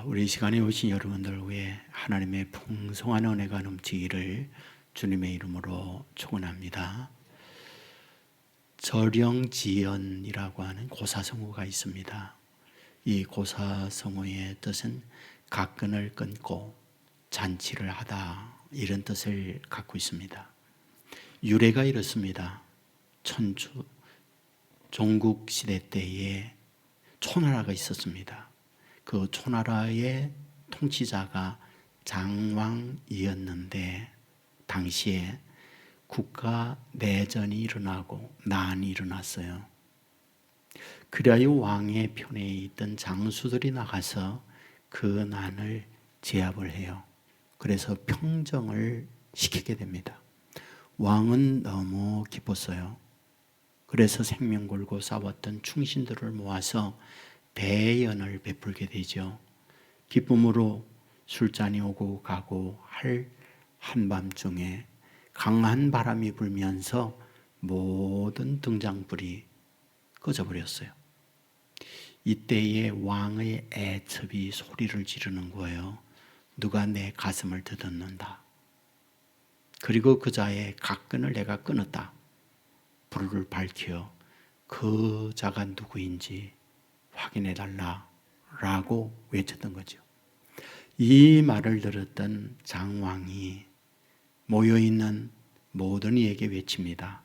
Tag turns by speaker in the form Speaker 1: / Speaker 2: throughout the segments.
Speaker 1: 우리 이 시간에 오신 여러분들 위해 하나님의 풍성한 은혜가 넘치기를 주님의 이름으로 축원합니다. 절영지연이라고 하는 고사성어가 있습니다. 이 고사성어의 뜻은 각근을 끊고 잔치를 하다, 이런 뜻을 갖고 있습니다. 유래가 이렇습니다. 천주 종국 시대 때에 초나라가 있었습니다. 그 초나라의 통치자가 장왕이었는데 당시에 국가 내전이 일어나고 난이 일어났어요. 그리하여 왕의 편에 있던 장수들이 나가서 그 난을 제압을 해요. 그래서 평정을 시키게 됩니다. 왕은 너무 기뻤어요. 그래서 생명 걸고 싸웠던 충신들을 모아서 대연을 베풀게 되죠. 기쁨으로 술잔이 오고 가고 할 한밤중에 강한 바람이 불면서 모든 등장불이 꺼져버렸어요. 이때에 왕의 애첩이 소리를 지르는 거예요. 누가 내 가슴을 뜯었는다. 그리고 그 자의 각근을 내가 끊었다. 불을 밝혀 그 자가 누구인지 확인해달라라고 외쳤던 거죠. 이 말을 들었던 장왕이 모여있는 모든 이에게 외칩니다.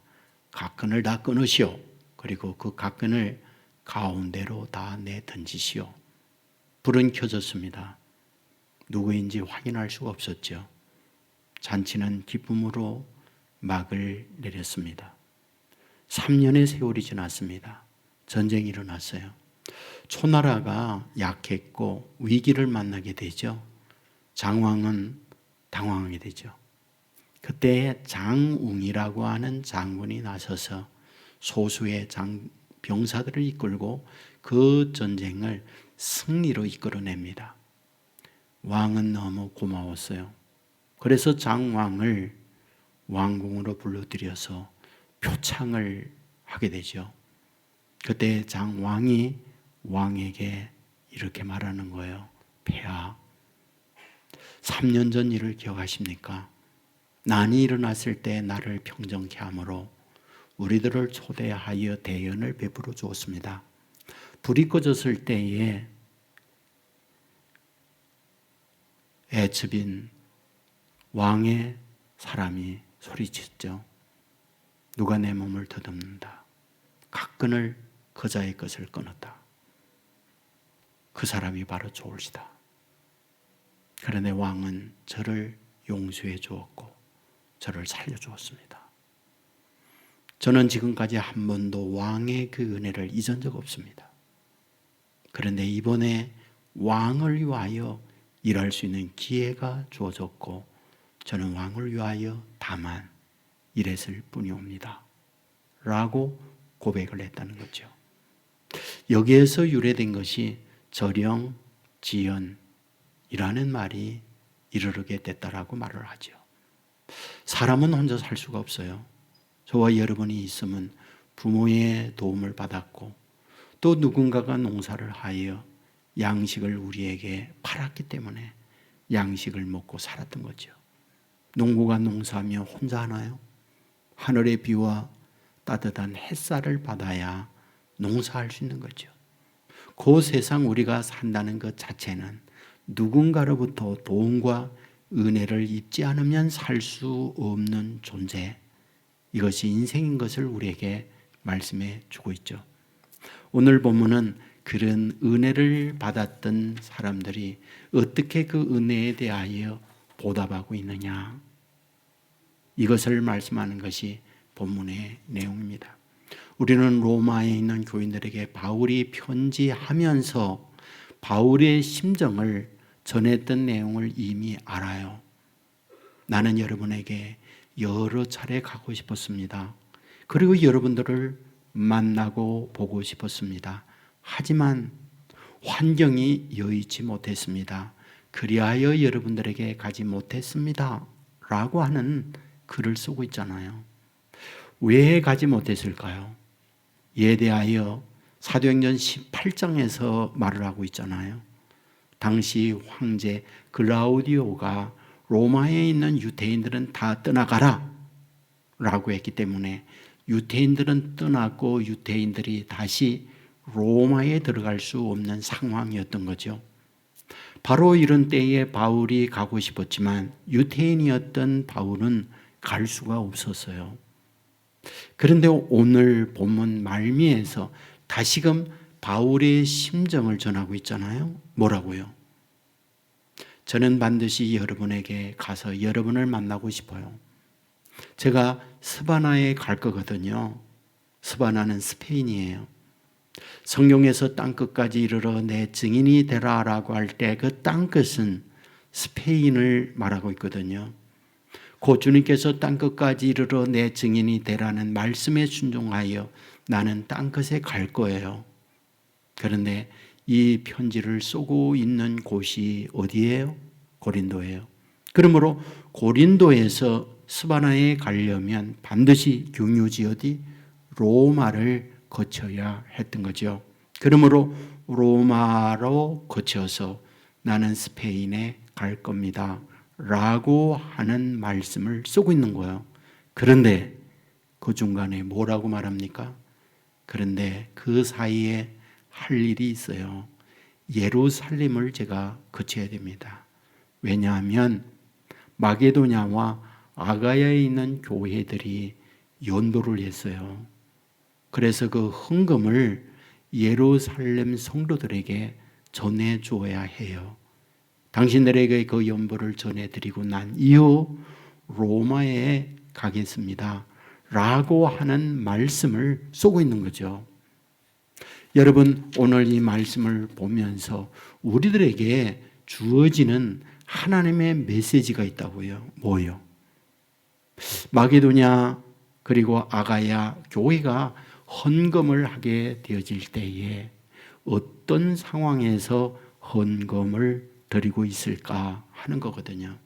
Speaker 1: 각근을 다 끊으시오. 그리고 그 각근을 가운데로 다 내던지시오. 불은 켜졌습니다. 누구인지 확인할 수가 없었죠. 잔치는 기쁨으로 막을 내렸습니다. 3년의 세월이 지났습니다. 전쟁이 일어났어요. 초나라가 약했고 위기를 만나게 되죠. 장왕은 당황하게 되죠. 그때 장웅이라고 하는 장군이 나서서 소수의 병사들을 이끌고 그 전쟁을 승리로 이끌어냅니다. 왕은 너무 고마웠어요. 그래서 장왕을 왕궁으로 불러들여서 표창을 하게 되죠. 그때 장왕이 왕에게 이렇게 말하는 거예요. 폐하, 3년 전 일을 기억하십니까? 난이 일어났을 때 나를 평정케 하므로 우리들을 초대하여 대연을 베풀어 주었습니다. 불이 꺼졌을 때에 애첩인 왕의 사람이 소리쳤죠. 누가 내 몸을 더듬는다. 각근을 그자의 것을 끊었다. 그 사람이 바로 좋으시다. 그런데 왕은 저를 용서해 주었고 저를 살려 주었습니다. 저는 지금까지 한 번도 왕의 그 은혜를 잊은 적 없습니다. 그런데 이번에 왕을 위하여 일할 수 있는 기회가 주어졌고 저는 왕을 위하여 다만 일했을 뿐이옵니다. 라고 고백을 했다는 거죠. 여기에서 유래된 것이 절영지연이라는 말이 이르게 됐다라고 말을 하죠. 사람은 혼자 살 수가 없어요. 저와 여러분이 있으면 부모의 도움을 받았고 또 누군가가 농사를 하여 양식을 우리에게 팔았기 때문에 양식을 먹고 살았던 거죠. 농부가 농사하며 혼자 하나요? 하늘의 비와 따뜻한 햇살을 받아야 농사할 수 있는 거죠. 그 세상 우리가 산다는 것 자체는 누군가로부터 도움과 은혜를 입지 않으면 살 수 없는 존재, 이것이 인생인 것을 우리에게 말씀해 주고 있죠. 오늘 본문은 그런 은혜를 받았던 사람들이 어떻게 그 은혜에 대하여 보답하고 있느냐, 이것을 말씀하는 것이 본문의 내용입니다. 우리는 로마에 있는 교인들에게 바울이 편지하면서 바울의 심정을 전했던 내용을 이미 알아요. 나는 여러분에게 여러 차례 가고 싶었습니다. 그리고 여러분들을 만나고 보고 싶었습니다. 하지만 환경이 여의치 못했습니다. 그리하여 여러분들에게 가지 못했습니다. 라고 하는 글을 쓰고 있잖아요. 왜 가지 못했을까요? 이에 대하여 사도행전 18장에서 말을 하고 있잖아요. 당시 황제 글라우디오가 로마에 있는 유대인들은 다 떠나가라 라고 했기 때문에 유대인들은 떠났고 유대인들이 다시 로마에 들어갈 수 없는 상황이었던 거죠. 바로 이런 때에 바울이 가고 싶었지만 유대인이었던 바울은 갈 수가 없었어요. 그런데 오늘 본문 말미에서 다시금 바울의 심정을 전하고 있잖아요. 뭐라고요? 저는 반드시 여러분에게 가서 여러분을 만나고 싶어요. 제가 스바나에 갈 거거든요. 스바나는 스페인이에요. 성경에서 땅끝까지 이르러 내 증인이 되라라고 할 때 그 땅끝은 스페인을 말하고 있거든요. 고 주님께서 땅끝까지 이르러 내 증인이 되라는 말씀에 순종하여 나는 땅끝에 갈 거예요. 그런데 이 편지를 쏘고 있는 곳이 어디예요? 고린도예요. 그러므로 고린도에서 스바나에 가려면 반드시 경유지 어디? 로마를 거쳐야 했던 거죠. 그러므로 로마로 거쳐서 나는 스페인에 갈 겁니다 라고 하는 말씀을 쓰고 있는 거예요. 그런데 그 중간에 뭐라고 말합니까? 그런데 그 사이에 할 일이 있어요. 예루살렘을 제가 거쳐야 됩니다. 왜냐하면 마게도냐와 아가야에 있는 교회들이 연도를 했어요. 그래서 그 헌금을 예루살렘 성도들에게 전해주어야 해요. 당신들에게 그 연보를 전해드리고 난 이후 로마에 가겠습니다 라고 하는 말씀을 쏘고 있는 거죠. 여러분, 오늘 이 말씀을 보면서 우리들에게 주어지는 하나님의 메시지가 있다고요. 뭐요? 마게도냐 그리고 아가야 교회가 헌금을 하게 되어질 때에 어떤 상황에서 헌금을 드리고 있을까 하는 거거든요.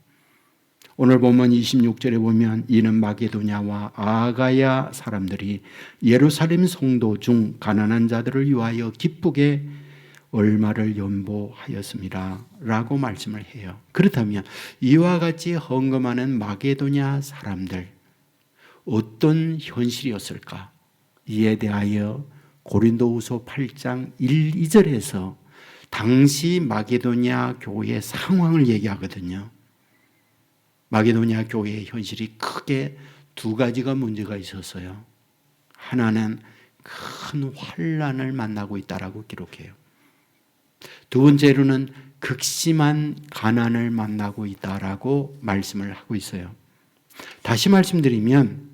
Speaker 1: 오늘 보면 26절에 보면 이는 마게도냐와 아가야 사람들이 예루살렘 성도 중 가난한 자들을 위하여 기쁘게 얼마를 연보하였습니다 라고 말씀을 해요. 그렇다면 이와 같이 헌금하는 마게도냐 사람들 어떤 현실이었을까? 이에 대하여 고린도후서 8장 1, 2절에서 당시 마게도냐 교회의 상황을 얘기하거든요. 마게도냐 교회의 현실이 크게 두 가지가 문제가 있었어요. 하나는 큰 환난을 만나고 있다라고 기록해요. 두 번째로는 극심한 가난을 만나고 있다라고 말씀을 하고 있어요. 다시 말씀드리면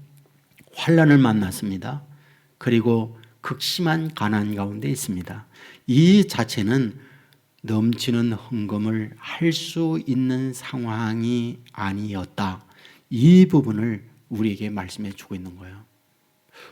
Speaker 1: 환난을 만났습니다. 그리고 극심한 가난 가운데 있습니다. 이 자체는 넘치는 헌금을 할 수 있는 상황이 아니었다. 이 부분을 우리에게 말씀해 주고 있는 거예요.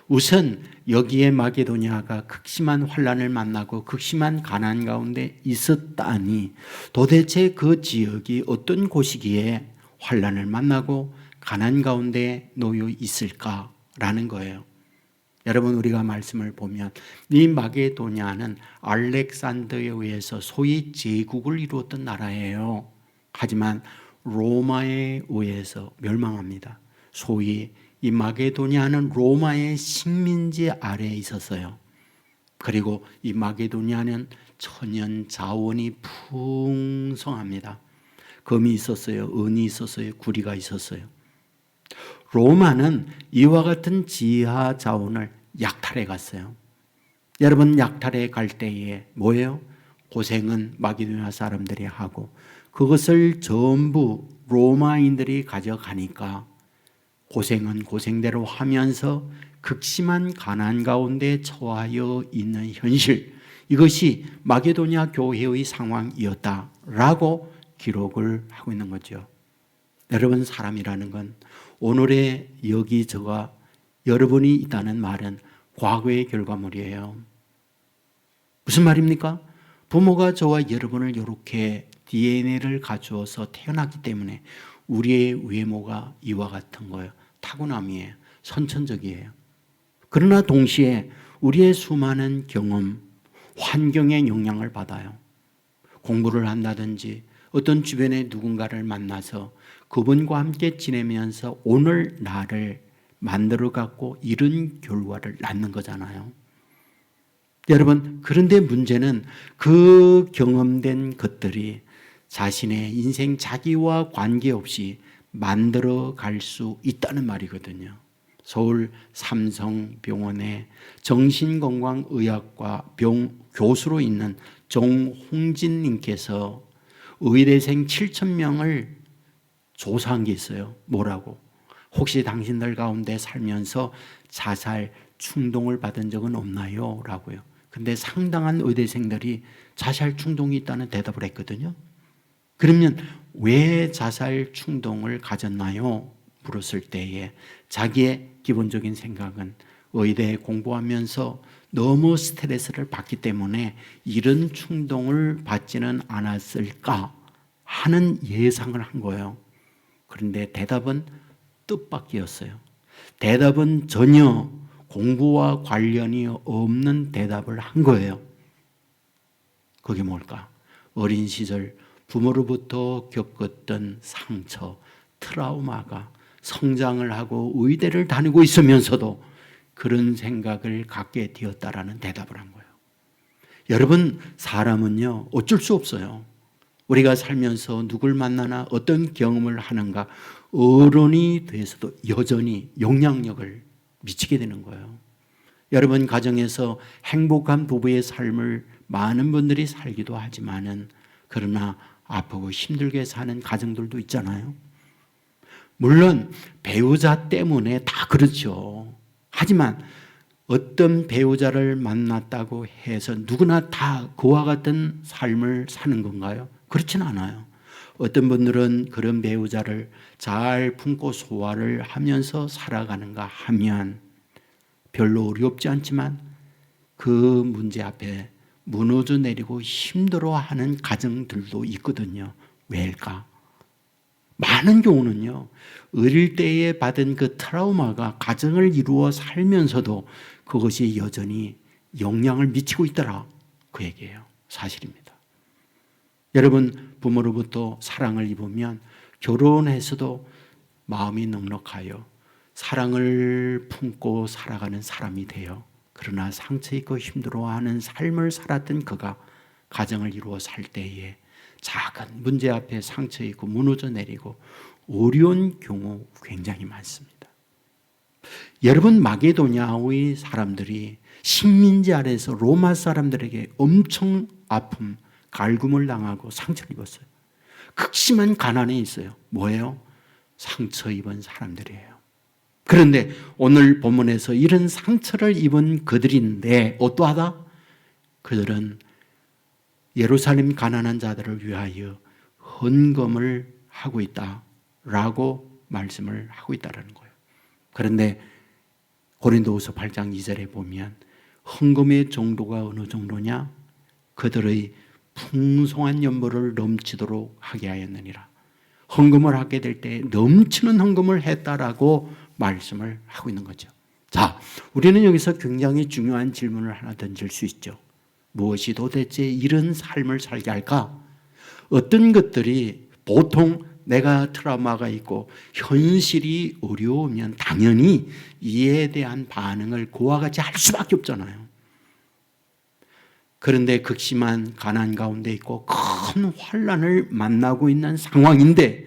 Speaker 1: 우선 여기에 마게도냐가 극심한 환난을 만나고 극심한 가난 가운데 있었다니 도대체 그 지역이 어떤 곳이기에 환난을 만나고 가난 가운데 놓여 있을까라는 거예요. 여러분, 우리가 말씀을 보면 이 마게도냐는 알렉산더에 의해서 소위 제국을 이루었던 나라예요. 하지만 로마에 의해서 멸망합니다. 소위 이 마게도냐는 로마의 식민지 아래에 있었어요. 그리고 이 마게도냐는 천연 자원이 풍성합니다. 금이 있었어요. 은이 있었어요. 구리가 있었어요. 로마는 이와 같은 지하 자원을 약탈해 갔어요. 여러분, 약탈해 갈 때에 뭐예요? 고생은 마게도냐 사람들이 하고 그것을 전부 로마인들이 가져가니까 고생은 고생대로 하면서 극심한 가난 가운데 처하여 있는 현실, 이것이 마게도냐 교회의 상황이었다라고 기록을 하고 있는 거죠. 여러분, 사람이라는 건 오늘의 여기저가 여러분이 있다는 말은 과거의 결과물이에요. 무슨 말입니까? 부모가 저와 여러분을 이렇게 DNA를 가주어서 태어났기 때문에 우리의 외모가 이와 같은 거예요. 타고남이에요. 선천적이에요. 그러나 동시에 우리의 수많은 경험, 환경의 영향을 받아요. 공부를 한다든지 어떤 주변에 누군가를 만나서 그분과 함께 지내면서 오늘 나를 만들어 갖고 이런 결과를 낳는 거잖아요. 여러분, 그런데 문제는 그 경험된 것들이 자신의 인생 자기와 관계없이 만들어 갈 수 있다는 말이거든요. 서울 삼성병원의 정신건강의학과 교수로 있는 정홍진님께서 의대생 7,000명을 조사한 게 있어요. 뭐라고? 혹시 당신들 가운데 살면서 자살 충동을 받은 적은 없나요? 라고요. 근데 상당한 의대생들이 자살 충동이 있다는 대답을 했거든요. 그러면 왜 자살 충동을 가졌나요? 물었을 때에 자기의 기본적인 생각은 의대 공부하면서 너무 스트레스를 받기 때문에 이런 충동을 받지는 않았을까 하는 예상을 한 거예요. 그런데 대답은 뜻밖이었어요. 대답은 전혀 공부와 관련이 없는 대답을 한 거예요. 그게 뭘까? 어린 시절 부모로부터 겪었던 상처, 트라우마가 성장을 하고 의대를 다니고 있으면서도 그런 생각을 갖게 되었다라는 대답을 한 거예요. 여러분, 사람은요, 어쩔 수 없어요. 우리가 살면서 누굴 만나나 어떤 경험을 하는가, 어른이 돼서도 여전히 영향력을 미치게 되는 거예요. 여러분 가정에서 행복한 부부의 삶을 많은 분들이 살기도 하지만은 그러나 아프고 힘들게 사는 가정들도 있잖아요. 물론 배우자 때문에 다 그렇죠. 하지만 어떤 배우자를 만났다고 해서 누구나 다 그와 같은 삶을 사는 건가요? 그렇진 않아요. 어떤 분들은 그런 배우자를 잘 품고 소화를 하면서 살아가는가 하면 별로 어렵지 않지만 그 문제 앞에 무너져 내리고 힘들어하는 가정들도 있거든요. 왜일까? 많은 경우는요, 어릴 때에 받은 그 트라우마가 가정을 이루어 살면서도 그것이 여전히 영향을 미치고 있더라. 그 얘기예요. 사실입니다. 여러분, 부모로부터 사랑을 입으면 결혼해서도 마음이 넉넉하여 사랑을 품고 살아가는 사람이 돼요. 그러나 상처 있고 힘들어하는 삶을 살았던 그가 가정을 이루어 살 때에 작은 문제 앞에 상처 있고 무너져 내리고 어려운 경우 굉장히 많습니다. 여러분, 마게도냐의 사람들이 식민지 아래에서 로마 사람들에게 엄청 아픔, 갈굼을 당하고 상처를 입었어요. 극심한 가난에 있어요. 뭐예요? 상처 입은 사람들이에요. 그런데 오늘 본문에서 이런 상처를 입은 그들인데 어떠하다? 그들은 예루살렘 가난한 자들을 위하여 헌금을 하고 있다라고 말씀을 하고 있다는 거예요. 그런데 고린도후서 8장 2절에 보면 헌금의 정도가 어느 정도냐? 그들의 풍성한 연보를 넘치도록 하게 하였느니라. 헌금을 하게 될 때 넘치는 헌금을 했다라고 말씀을 하고 있는 거죠. 자, 우리는 여기서 굉장히 중요한 질문을 하나 던질 수 있죠. 무엇이 도대체 이런 삶을 살게 할까? 어떤 것들이 보통 내가 트라우마가 있고 현실이 어려우면 당연히 이에 대한 반응을 그와 같이 할 수밖에 없잖아요. 그런데 극심한 가난 가운데 있고 큰 환난을 만나고 있는 상황인데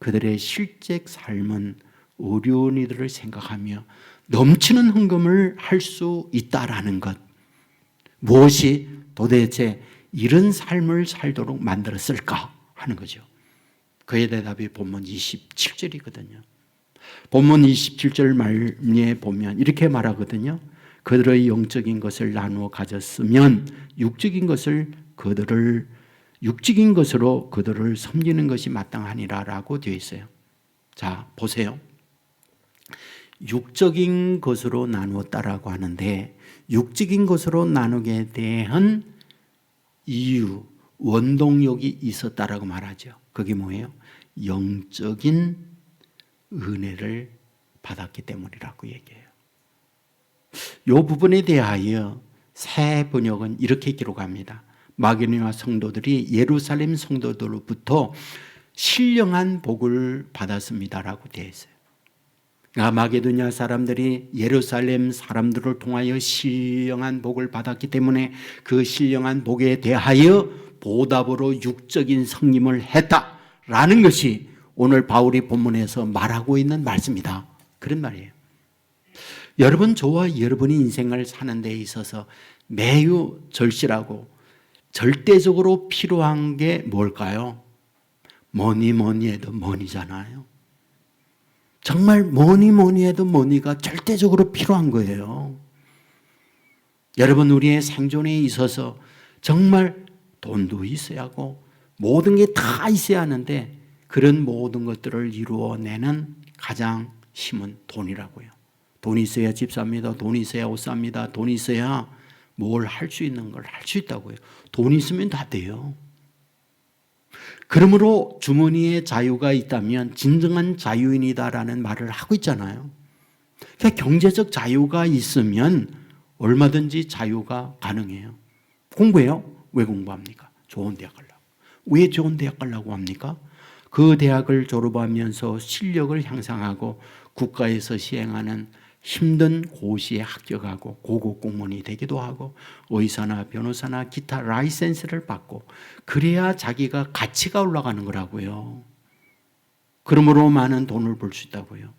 Speaker 1: 그들의 실제 삶은 어려운 이들을 생각하며 넘치는 헌금을 할 수 있다라는 것. 무엇이 도대체 이런 삶을 살도록 만들었을까 하는 거죠. 그의 대답이 본문 27절이거든요. 본문 27절 말미에 보면 이렇게 말하거든요. 그들의 영적인 것을 나누어 가졌으면 육적인 것으로 그들을 섬기는 것이 마땅하니라라고 되어 있어요. 자, 보세요. 육적인 것으로 나누었다라고 하는데 육적인 것으로 나누게 대한 이유, 원동력이 있었다라고 말하죠. 그게 뭐예요? 영적인 은혜를 받았기 때문이라고 얘기해요. 이 부분에 대하여 새 번역은 이렇게 기록합니다. 마게도냐 성도들이 예루살렘 성도들로부터 신령한 복을 받았습니다라고 되어 있어요. 마게도냐 사람들이 예루살렘 사람들을 통하여 신령한 복을 받았기 때문에 그 신령한 복에 대하여 보답으로 육적인 성림을 했다라는 것이 오늘 바울이 본문에서 말하고 있는 말씀이다. 그런 말이에요. 여러분, 저와 여러분이 인생을 사는 데 있어서 매우 절실하고 절대적으로 필요한 게 뭘까요? 뭐니 해도 머니잖아요. 정말 뭐니 해도 머니가 절대적으로 필요한 거예요. 여러분, 우리의 생존에 있어서 정말 돈도 있어야 하고 모든 게 다 있어야 하는데 그런 모든 것들을 이루어내는 가장 힘은 돈이라고요. 돈이 있어야 집 삽니다. 돈이 있어야 옷 삽니다. 돈이 있어야 뭘 할 수 있는 걸 할 수 있다고요. 돈이 있으면 다 돼요. 그러므로 주머니에 자유가 있다면 진정한 자유인이다라는 말을 하고 있잖아요. 그러니까 경제적 자유가 있으면 얼마든지 자유가 가능해요. 공부해요? 왜 공부합니까? 좋은 대학 가려고. 왜 좋은 대학 가려고 합니까? 그 대학을 졸업하면서 실력을 향상하고 국가에서 시행하는 힘든 고시에 합격하고 고급 공무원이 되기도 하고 의사나 변호사나 기타 라이센스를 받고 그래야 자기가 가치가 올라가는 거라고요. 그러므로 많은 돈을 벌 수 있다고요.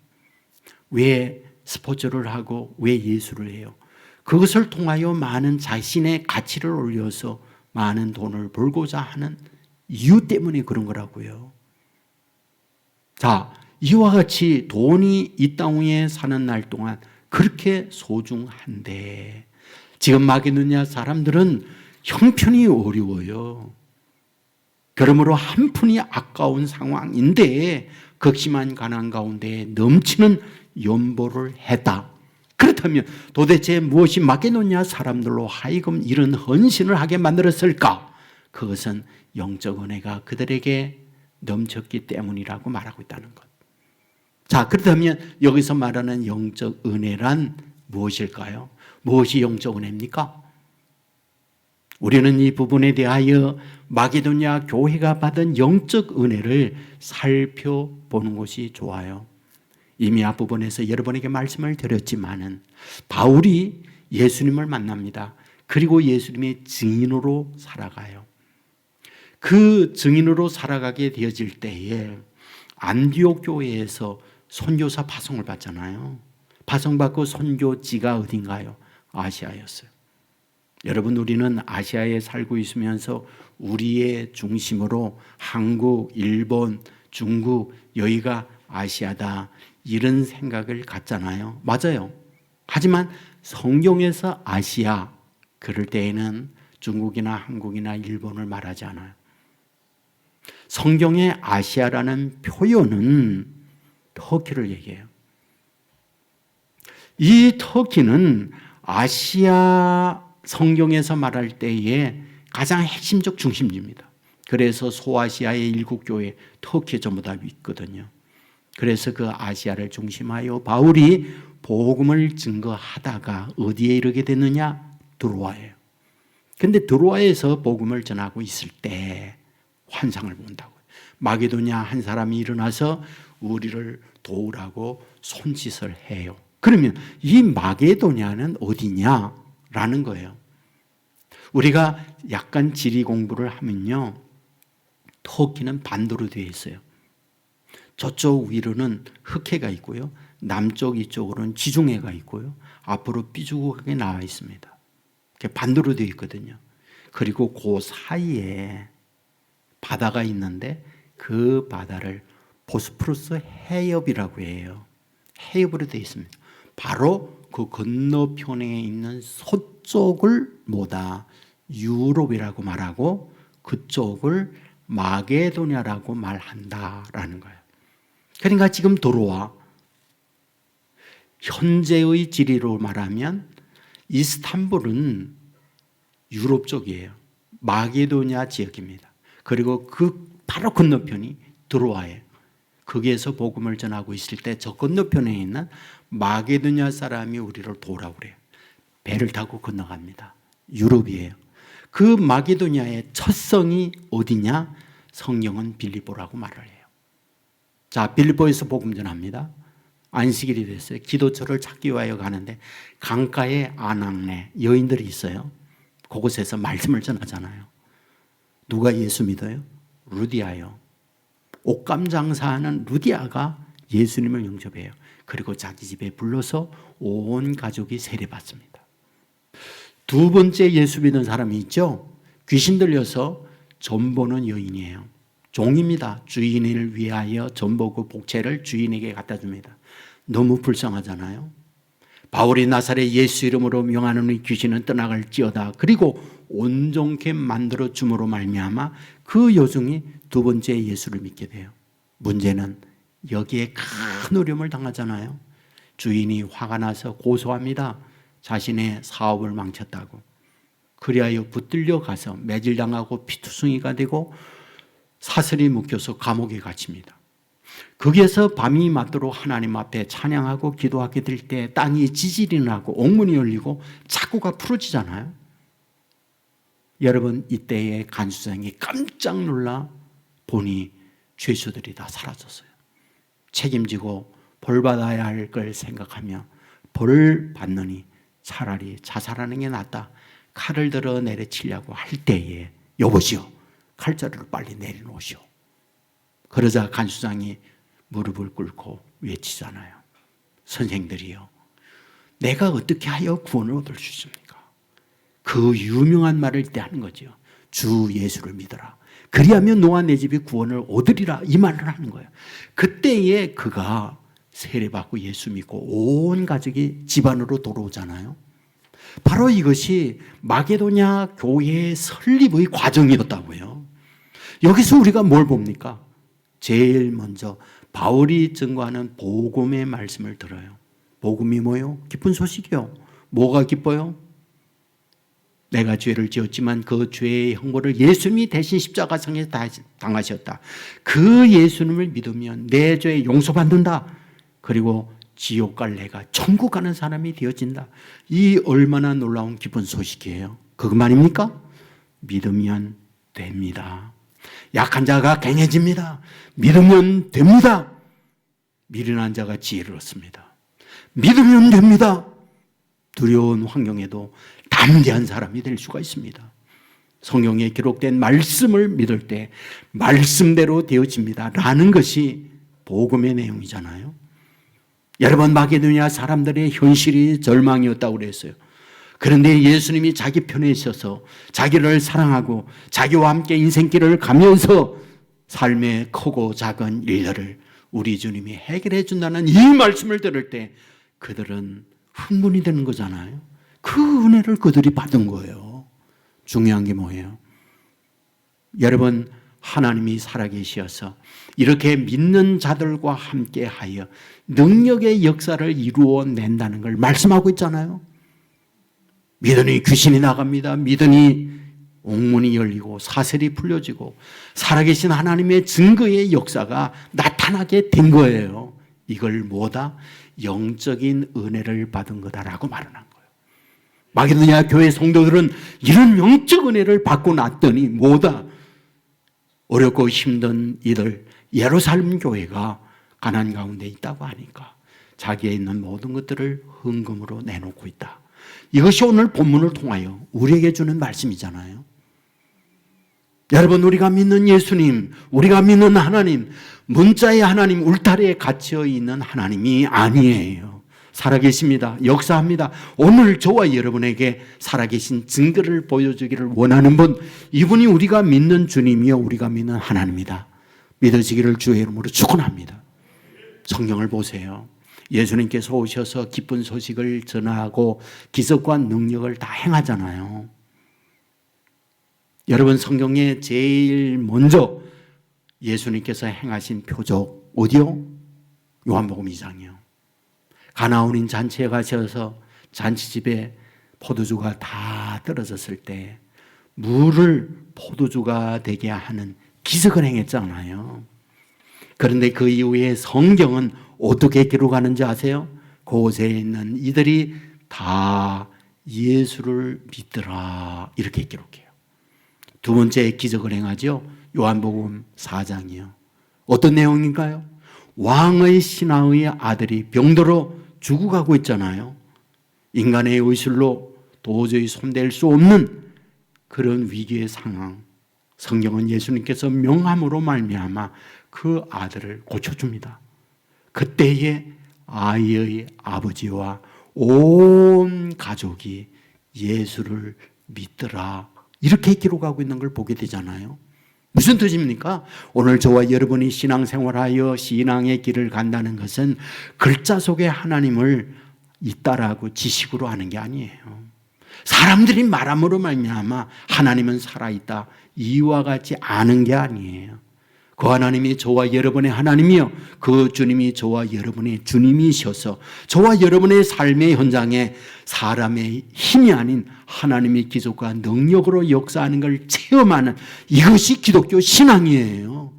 Speaker 1: 왜 스포츠를 하고 왜 예술을 해요? 그것을 통하여 많은 자신의 가치를 올려서 많은 돈을 벌고자 하는 이유 때문에 그런 거라고요. 자, 이와 같이 돈이 이 땅에 사는 날 동안 그렇게 소중한데 지금 마게도냐 사람들은 형편이 어려워요. 그러므로 한 푼이 아까운 상황인데 극심한 가난 가운데 넘치는 연보를 했다. 그렇다면 도대체 무엇이 마게도냐 사람들로 하여금 이런 헌신을 하게 만들었을까? 그것은 영적 은혜가 그들에게 넘쳤기 때문이라고 말하고 있다는 것. 자, 그렇다면 여기서 말하는 영적 은혜란 무엇일까요? 무엇이 영적 은혜입니까? 우리는 이 부분에 대하여 마게도냐 교회가 받은 영적 은혜를 살펴보는 것이 좋아요. 이미 앞부분에서 여러분에게 말씀을 드렸지만은 바울이 예수님을 만납니다. 그리고 예수님의 증인으로 살아가요. 그 증인으로 살아가게 되어질 때에 안디옥 교회에서 선교사 파송을 받잖아요. 파송받고 선교지가 어딘가요? 아시아였어요. 여러분, 우리는 아시아에 살고 있으면서 우리의 중심으로 한국, 일본, 중국, 여기가 아시아다 이런 생각을 갖잖아요. 맞아요. 하지만 성경에서 아시아 그럴 때에는 중국이나 한국이나 일본을 말하지 않아요. 성경의 아시아라는 표현은 터키를 얘기해요. 이 터키는 아시아 성경에서 말할 때에 가장 핵심적 중심지입니다. 그래서 소아시아의 7교회 터키에 전부 다 있거든요. 그래서 그 아시아를 중심하여 바울이 복음을 증거하다가 어디에 이르게 됐느냐? 드로아예요. 그런데 드로아에서 복음을 전하고 있을 때 환상을 본다고요. 마게도냐 한 사람이 일어나서 우리를 도우라고 손짓을 해요. 그러면 이 마게도냐는 어디냐라는 거예요. 우리가 약간 지리 공부를 하면요, 터키는 반도로 되어 있어요. 저쪽 위로는 흑해가 있고요, 남쪽 이쪽으로는 지중해가 있고요, 앞으로 삐죽하게 나와 있습니다. 반도로 되어 있거든요. 그리고 그 사이에 바다가 있는데 그 바다를 보스포러스 해협이라고 해요. 해협으로 되어 있습니다. 바로 그 건너편에 있는 서쪽을 뭐다? 유럽이라고 말하고 그쪽을 마게도냐라고 말한다라는 거예요. 그러니까 지금 드로아, 현재의 지리로 말하면 이스탄불은 유럽 쪽이에요. 마게도냐 지역입니다. 그리고 그 바로 건너편이 드로아예요. 거기에서 복음을 전하고 있을 때 저 건너편에 있는 마게도냐 사람이 우리를 도우라고 그래요. 배를 타고 건너갑니다. 유럽이에요. 그 마게도냐의 첫 성이 어디냐? 성경은 빌립보라고 말을 해요. 자, 빌립보에서 복음 전합니다. 안식일이 됐어요. 기도처를 찾기 위하여 가는데 강가에 아낙네 여인들이 있어요. 그곳에서 말씀을 전하잖아요. 누가 예수 믿어요? 루디아요. 옷감 장사하는 루디아가 예수님을 영접해요. 그리고 자기 집에 불러서 온 가족이 세례받습니다. 두 번째 예수 믿는 사람이 있죠. 귀신 들려서 전 보는 여인이에요. 종입니다. 주인을 위하여 전 보고 복채를 주인에게 갖다 줍니다. 너무 불쌍하잖아요. 바울이 나사렛 예수 이름으로 명하노니 귀신은 떠나갈지어다. 그리고 온전케 만들어 줌으로 말미암아 그 여종이 두 번째 예수를 믿게 돼요. 문제는 여기에 큰 어려움을 당하잖아요. 주인이 화가 나서 고소합니다. 자신의 사업을 망쳤다고. 그리하여 붙들려 가서 매질당하고 피투성이가 되고 사슬이 묶여서 감옥에 갇힙니다. 거기에서 밤이 맞도록 하나님 앞에 찬양하고 기도하게 될 때 땅이 지질이 나고 옥문이 열리고 착고가 풀어지잖아요. 여러분, 이때에 간수장이 깜짝 놀라 보니 죄수들이 다 사라졌어요. 책임지고 벌 받아야 할 걸 생각하며 벌을 받느니 차라리 자살하는 게 낫다. 칼을 들어 내려치려고 할 때에 여보시오, 칼자루를 빨리 내려놓으시오. 그러자 간수장이 무릎을 꿇고 외치잖아요. 선생들이요, 내가 어떻게 하여 구원을 얻을 수 있습니까? 그 유명한 말을 때 하는 거죠. 주 예수를 믿어라. 그리하면 너와 내 집이 구원을 얻으리라. 이 말을 하는 거예요. 그때에 그가 세례받고 예수 믿고 온 가족이 집안으로 돌아오잖아요. 바로 이것이 마게도냐 교회의 설립의 과정이었다고요. 여기서 우리가 뭘 봅니까? 제일 먼저 바울이 증거하는 복음의 말씀을 들어요. 복음이 뭐요? 기쁜 소식이요. 뭐가 기뻐요? 내가 죄를 지었지만 그 죄의 형벌을 예수님이 대신 십자가상에 당하셨다. 그 예수님을 믿으면 내 죄 용서받는다. 그리고 지옥 갈 내가 천국 가는 사람이 되어진다. 이 얼마나 놀라운 기쁜 소식이에요. 그것만입니까? 믿으면 됩니다. 약한 자가 강해집니다. 믿으면 됩니다. 미련한 자가 지혜를 얻습니다. 믿으면 됩니다. 두려운 환경에도 담대한 사람이 될 수가 있습니다. 성경에 기록된 말씀을 믿을 때 말씀대로 되어집니다 라는 것이 복음의 내용이잖아요. 여러분, 마게도냐 사람들의 현실이 절망이었다고 그랬어요. 그런데 예수님이 자기 편에 있어서 자기를 사랑하고 자기와 함께 인생길을 가면서 삶의 크고 작은 일들을 우리 주님이 해결해 준다는 이 말씀을 들을 때 그들은 흥분이 되는 거잖아요. 그 은혜를 그들이 받은 거예요. 중요한 게 뭐예요? 여러분, 하나님이 살아계셔서 이렇게 믿는 자들과 함께하여 능력의 역사를 이루어낸다는 걸 말씀하고 있잖아요. 믿으니 귀신이 나갑니다. 믿으니 옥문이 열리고 사슬이 풀려지고 살아계신 하나님의 증거의 역사가 나타나게 된 거예요. 이걸 뭐다? 영적인 은혜를 받은 거다라고 말을 한 거예요. 마게도냐 교회 성도들은 이런 영적 은혜를 받고 났더니 뭐다? 어렵고 힘든 이들 예루살렘 교회가 가난 가운데 있다고 하니까 자기에 있는 모든 것들을 헌금으로 내놓고 있다. 이것이 오늘 본문을 통하여 우리에게 주는 말씀이잖아요. 여러분, 우리가 믿는 예수님, 우리가 믿는 하나님, 문자의 하나님, 울타리에 갇혀 있는 하나님이 아니에요. 살아계십니다. 역사합니다. 오늘 저와 여러분에게 살아계신 증거를 보여주기를 원하는 분, 이분이 우리가 믿는 주님이요 우리가 믿는 하나님이다. 믿으시기를 주의 이름으로 축원합니다. 성경을 보세요. 예수님께서 오셔서 기쁜 소식을 전하고 기적과 능력을 다 행하잖아요. 여러분, 성경에 제일 먼저 예수님께서 행하신 표적 어디요? 요한복음 2장이요. 가나온인 잔치에 가셔서 잔치집에 포도주가 다 떨어졌을 때 물을 포도주가 되게 하는 기적을 행했잖아요. 그런데 그 이후에 성경은 어떻게 기록하는지 아세요? 그곳에 있는 이들이 다 예수를 믿더라 이렇게 기록해요. 두 번째 기적을 행하죠. 요한복음 4장이요. 어떤 내용인가요? 왕의 신하의 아들이 병들어 죽어가고 있잖아요. 인간의 의술로 도저히 손댈 수 없는 그런 위기의 상황. 성경은 예수님께서 명함으로 말미암아 그 아들을 고쳐줍니다. 그때에 아이의 아버지와 온 가족이 예수를 믿더라. 이렇게 기록하고 있는 걸 보게 되잖아요. 무슨 뜻입니까? 오늘 저와 여러분이 신앙생활하여 신앙의 길을 간다는 것은 글자 속에 하나님을 있다라고 지식으로 아는 게 아니에요. 사람들이 말함으로 말미암아 하나님은 살아있다. 이와 같이 아는 게 아니에요. 그 하나님이 저와 여러분의 하나님이요. 그 주님이 저와 여러분의 주님이셔서 저와 여러분의 삶의 현장에 사람의 힘이 아닌 하나님의 기적과 능력으로 역사하는 걸 체험하는 이것이 기독교 신앙이에요.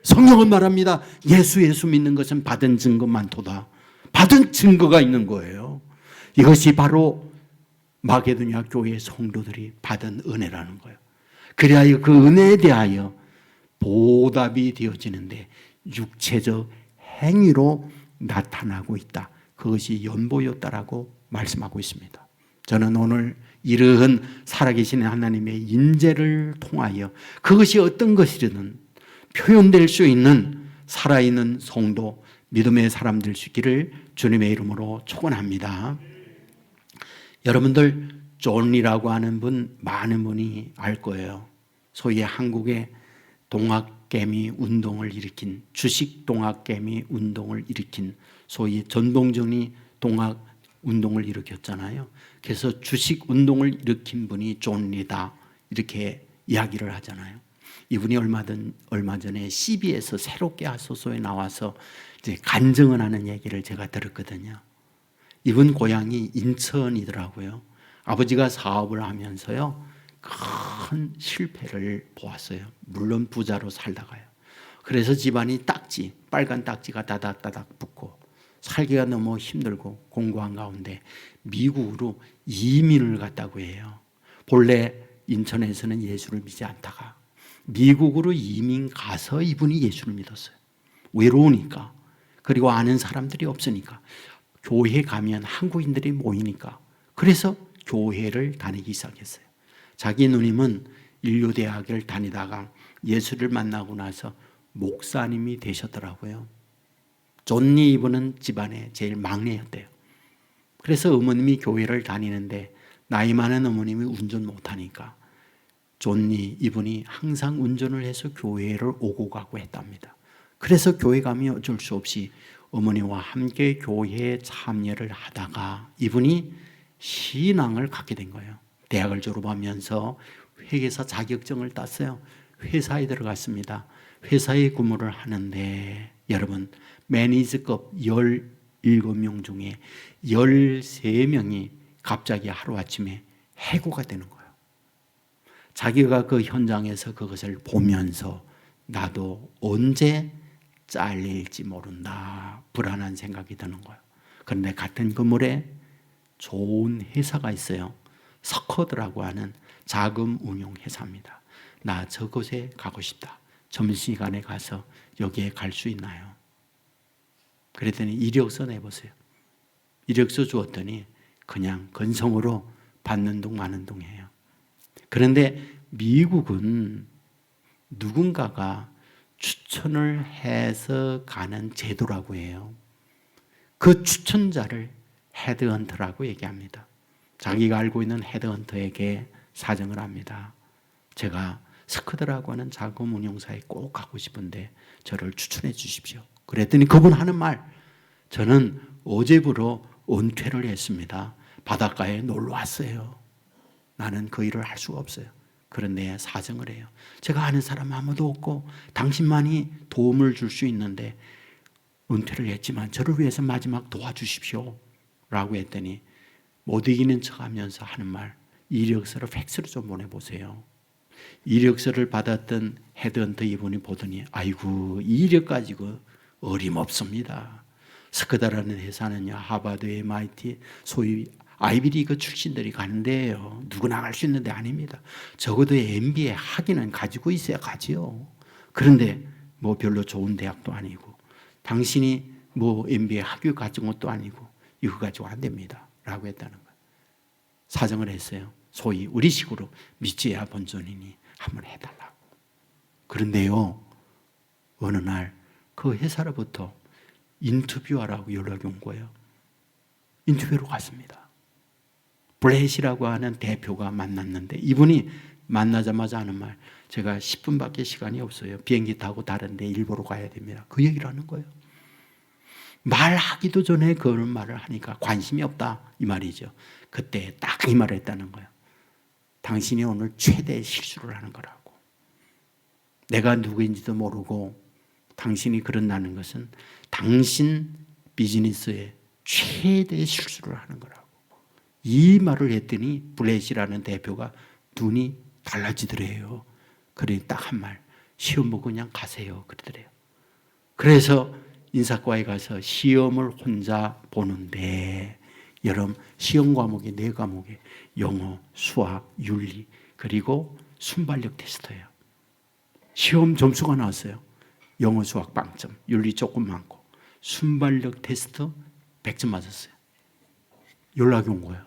Speaker 1: 성경은 말합니다. 예수 믿는 것은 받은 증거만 도다. 받은 증거가 있는 거예요. 이것이 바로 마게도냐 교회의 성도들이 받은 은혜라는 거예요. 그래야 그 은혜에 대하여 보답이 되어지는데 육체적 행위로 나타나고 있다. 그것이 연보였다라고 말씀하고 있습니다. 저는 오늘 이러한 살아계신 하나님의 인재를 통하여 그것이 어떤 것이든 표현될 수 있는 살아있는 성도, 믿음의 사람 될 수 있기를 주님의 이름으로 축원합니다. 여러분들 존이라고 하는 분 많은 분이 알 거예요. 소위 한국의 동학개미 운동을 일으킨, 주식 동학개미 운동을 일으킨, 소위 전봉정이 동학 운동을 일으켰잖아요. 그래서 주식 운동을 일으킨 분이 존이다 이렇게 이야기를 하잖아요. 이분이 얼마 전에 CBS 새롭게 하소서에 나와서 이제 간증을 하는 얘기를 제가 들었거든요. 이분 고향이 인천이더라고요. 아버지가 사업을 하면서요, 큰 실패를 보았어요. 물론 부자로 살다가요. 그래서 집안이 딱지, 빨간 딱지가 다닥다닥 붙고 살기가 너무 힘들고 공고한 가운데 미국으로 이민을 갔다고 해요. 본래 인천에서는 예수를 믿지 않다가 미국으로 이민 가서 이분이 예수를 믿었어요. 외로우니까. 그리고 아는 사람들이 없으니까. 교회 가면 한국인들이 모이니까. 그래서 교회를 다니기 시작했어요. 자기 누님은 인류대학을 다니다가 예수를 만나고 나서 목사님이 되셨더라고요. 존니 이분은 집안의 제일 막내였대요. 그래서 어머님이 교회를 다니는데 나이 많은 어머님이 운전 못하니까 존니 이분이 항상 운전을 해서 교회를 오고 가고 했답니다. 그래서 교회 가면 어쩔 수 없이 어머니와 함께 교회에 참여를 하다가 이분이 신앙을 갖게 된 거예요. 대학을 졸업하면서 회계사 자격증을 땄어요. 회사에 들어갔습니다. 회사에 근무를 하는데 여러분 매니저급 17명 중에 13명이 갑자기 하루아침에 해고가 되는 거예요. 자기가 그 현장에서 그것을 보면서 나도 언제 잘릴지 모른다. 불안한 생각이 드는 거예요. 그런데 같은 건물에 좋은 회사가 있어요. 서커드라고 하는 자금 운용 회사입니다. 나 저곳에 가고 싶다. 점심시간에 가서 여기에 갈 수 있나요? 그랬더니 이력서 내보세요. 이력서 주었더니 그냥 건성으로 받는 둥 마는 둥이에요. 그런데 미국은 누군가가 추천을 해서 가는 제도라고 해요. 그 추천자를 헤드헌터라고 얘기합니다. 자기가 알고 있는 헤드헌터에게 사정을 합니다. 제가 스커드라고 하는 자금 운용사에 꼭 가고 싶은데 저를 추천해 주십시오. 그랬더니 그분 하는 말, 저는 어제부로 은퇴를 했습니다. 바닷가에 놀러 왔어요. 나는 그 일을 할 수가 없어요. 그런데 사정을 해요. 제가 아는 사람 아무도 없고 당신만이 도움을 줄 수 있는데 은퇴를 했지만 저를 위해서 마지막 도와주십시오. 라고 했더니 못 이기는 척하면서 하는 말, 이력서를 팩스로 좀 보내보세요. 이력서를 받았던 헤드헌터 이분이 보더니 아이고 이 이력 가지고 어림없습니다. 스커다라는 회사는요 하버드, MIT, 소위 아이비리그 출신들이 가는 데예요. 누구나 갈 수 있는 데 아닙니다. 적어도 MBA 학위는 가지고 있어야 가지요. 그런데 뭐 별로 좋은 대학도 아니고 당신이 뭐 MBA 학위 가진 것도 아니고 이거 가지고 안 됩니다 라고 했다는 거예요. 사정을 했어요. 소위 우리식으로 믿지야 본전이니 한번 해달라고. 그런데요, 어느 날 그 회사로부터 인터뷰하라고 연락이 온 거예요. 인터뷰로 갔습니다. 블레이시라고 하는 대표가 만났는데 이분이 만나자마자 하는 말, 제가 10분밖에 시간이 없어요. 비행기 타고 다른 데 일보러 가야 됩니다. 그 얘기를 하는 거예요. 말하기도 전에 그런 말을 하니까 관심이 없다 이 말이죠. 그때 딱 이 말을 했다는 거예요. 당신이 오늘 최대의 실수를 하는 거라고. 내가 누구인지도 모르고 당신이 그런다는 것은 당신 비즈니스의 최대의 실수를 하는 거라고. 이 말을 했더니 블레이시라는 대표가 눈이 달라지더래요. 그러니 딱 한 말, 시험 보고 그냥 가세요 그러더래요. 그래서 인사과에 가서 시험을 혼자 보는데 여러분 시험 과목이 4과목에 영어, 수학, 윤리 그리고 순발력 테스트예요. 시험 점수가 나왔어요. 영어, 수학 빵점, 윤리 조금 많고 순발력 테스트 100점 맞았어요. 연락이 온 거예요.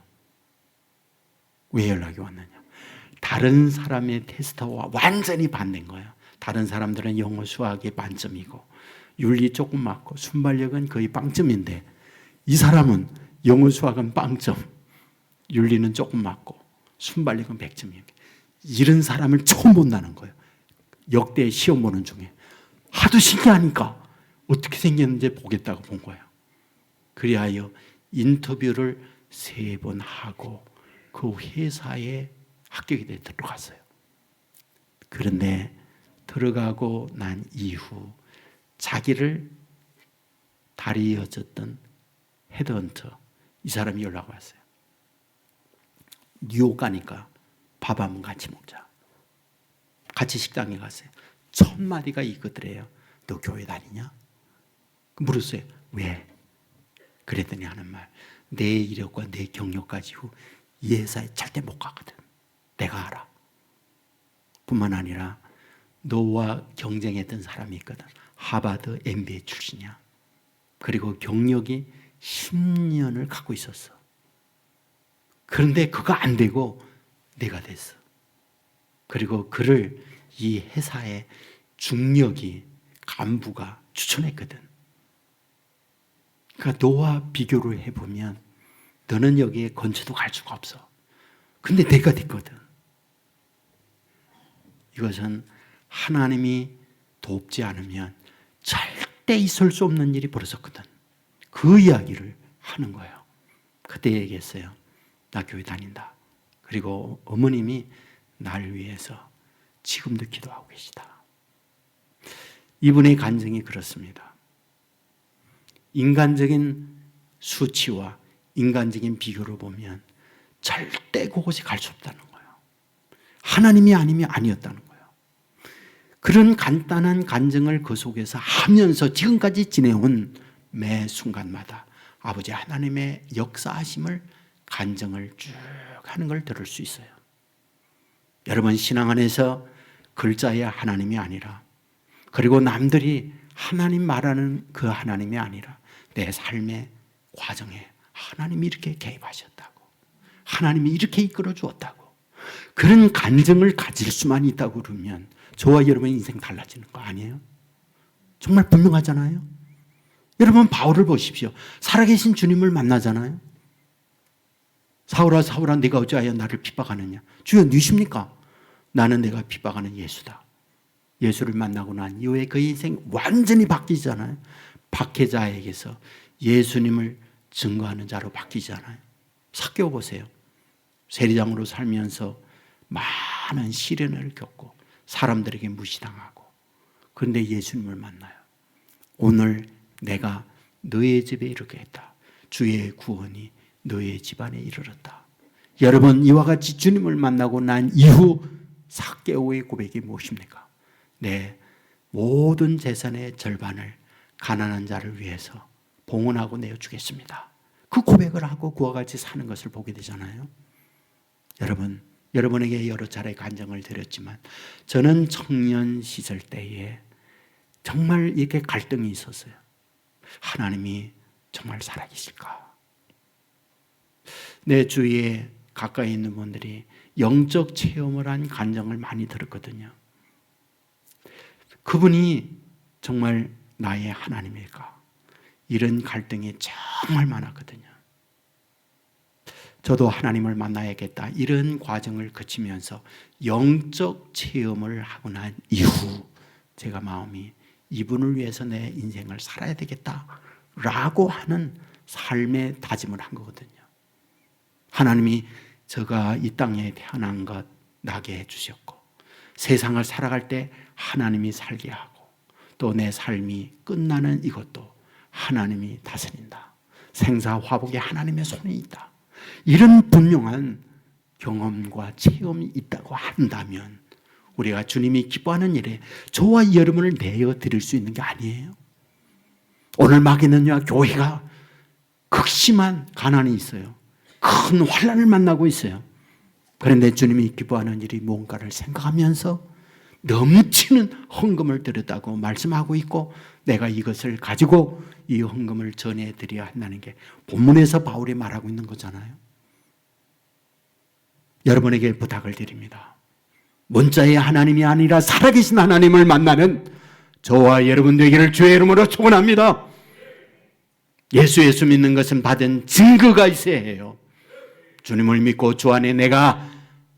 Speaker 1: 왜 연락이 왔느냐? 다른 사람의 테스트와 완전히 반대인 거예요. 다른 사람들은 영어, 수학이 만점이고 윤리 조금 맞고 순발력은 거의 빵점인데 이 사람은 영어, 수학은 빵점, 윤리는 조금 맞고 순발력은 100점이에요. 이런 사람을 처음 본다는 거예요. 역대 시험 보는 중에. 하도 신기하니까 어떻게 생겼는지 보겠다고 본 거예요. 그리하여 인터뷰를 3번 하고 그 회사에 합격이 돼 들어갔어요. 그런데 들어가고 난 이후 자기를 다리 이어졌던 헤드헌터 이 사람이 연락 왔어요. 뉴욕 가니까 밥 한번 같이 먹자. 같이 식당에 갔어요. 첫 마디가 이거더래요. 너 교회 다니냐? 물었어요. 왜? 그랬더니 하는 말, 내 이력과 내 경력 가지고 이 회사에 절대 못 가거든. 내가 알아. 뿐만 아니라 너와 경쟁했던 사람이 있거든. 하버드 MBA 출신이야. 그리고 경력이 10년을 갖고 있었어. 그런데 그거 안 되고 내가 됐어. 그리고 그를 이 회사의 중력이 간부가 추천했거든. 그러니까 너와 비교를 해보면 너는 여기에 건초도 갈 수가 없어. 근데 내가 됐거든. 이것은 하나님이 돕지 않으면 절대 있을 수 없는 일이 벌어졌거든. 그 이야기를 하는 거예요. 그때 얘기했어요. 나 교회 다닌다. 그리고 어머님이 나를 위해서 지금도 기도하고 계시다. 이분의 간증이 그렇습니다. 인간적인 수치와 인간적인 비교로 보면 절대 그곳에 갈 수 없다는 거예요. 하나님이 아니면 아니었다는 거예요. 그런 간단한 간증을 그 속에서 하면서 지금까지 지내온 매 순간마다 아버지 하나님의 역사하심을 간증을 쭉 하는 걸 들을 수 있어요. 여러분 신앙 안에서 글자의 하나님이 아니라 그리고 남들이 하나님 말하는 그 하나님이 아니라 내 삶의 과정에 하나님이 이렇게 개입하셨다고, 하나님이 이렇게 이끌어 주었다고, 그런 간증을 가질 수만 있다고 그러면 저와 여러분 인생 달라지는 거 아니에요? 정말 분명하잖아요. 여러분 바울을 보십시오. 살아계신 주님을 만나잖아요. 사울아 사울아 네가 어찌하여 나를 핍박하느냐. 주여 누구십니까? 나는 내가 핍박하는 예수다. 예수를 만나고 난 이후에 그 인생 완전히 바뀌잖아요. 박해자에게서 예수님을 증거하는 자로 바뀌잖아요. 삭개오 보세요. 세리장으로 살면서 많은 시련을 겪고 사람들에게 무시당하고 그런데 예수님을 만나요. 오늘 내가 너의 집에 이르게 했다. 주의 구원이 너의 집안에 이르렀다. 여러분 이와 같이 주님을 만나고 난 이후 삭개오의 고백이 무엇입니까? 내 모든 재산의 절반을 가난한 자를 위해서 봉헌하고 내어주겠습니다. 그 고백을 하고 그와 같이 사는 것을 보게 되잖아요. 여러분에게 여러 차례 간증을 드렸지만 저는 청년 시절 때에 정말 이렇게 갈등이 있었어요. 하나님이 정말 살아계실까? 내 주위에 가까이 있는 분들이 영적 체험을 한 간증을 많이 들었거든요. 그분이 정말 나의 하나님일까? 이런 갈등이 정말 많았거든요. 저도 하나님을 만나야겠다 이런 과정을 거치면서 영적 체험을 하고 난 이후 제가 마음이 이분을 위해서 내 인생을 살아야 되겠다라고 하는 삶의 다짐을 한 거거든요. 하나님이 제가 이 땅에 태어난 것 나게 해주셨고 세상을 살아갈 때 하나님이 살게 하고 또 내 삶이 끝나는 이것도 하나님이 다스린다. 생사화복에 하나님의 손이 있다. 이런 분명한 경험과 체험이 있다고 한다면 우리가 주님이 기뻐하는 일에 저와 여러분을 내어 드릴 수 있는 게 아니에요. 오늘 마게도냐 교회가 극심한 가난이 있어요. 큰 환난을 만나고 있어요. 그런데 주님이 기뻐하는 일이 뭔가를 생각하면서 넘치는 헌금을 드렸다고 말씀하고 있고 내가 이것을 가지고 이 헌금을 전해드려야 한다는 게 본문에서 바울이 말하고 있는 거잖아요. 여러분에게 부탁을 드립니다. 문자의 하나님이 아니라 살아계신 하나님을 만나는 저와 여러분 되기를 주의 이름으로 축원합니다. 예수 믿는 것은 받은 증거가 있어야 해요. 주님을 믿고 주 안에 내가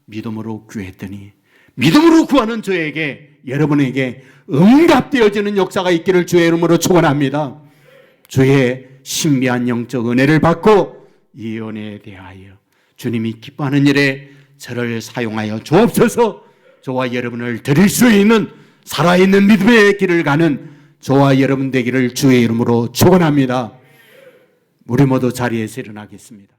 Speaker 1: 믿음으로 구했더니 믿음으로 구하는 저에게 여러분에게 응답되어지는 역사가 있기를 주의 이름으로 축원합니다. 주의 신비한 영적 은혜를 받고 이 은혜에 대하여 주님이 기뻐하는 일에 저를 사용하여 주옵소서. 저와 여러분을 드릴 수 있는 살아있는 믿음의 길을 가는 저와 여러분 되기를 주의 이름으로 축원합니다. 우리 모두 자리에서 일어나겠습니다.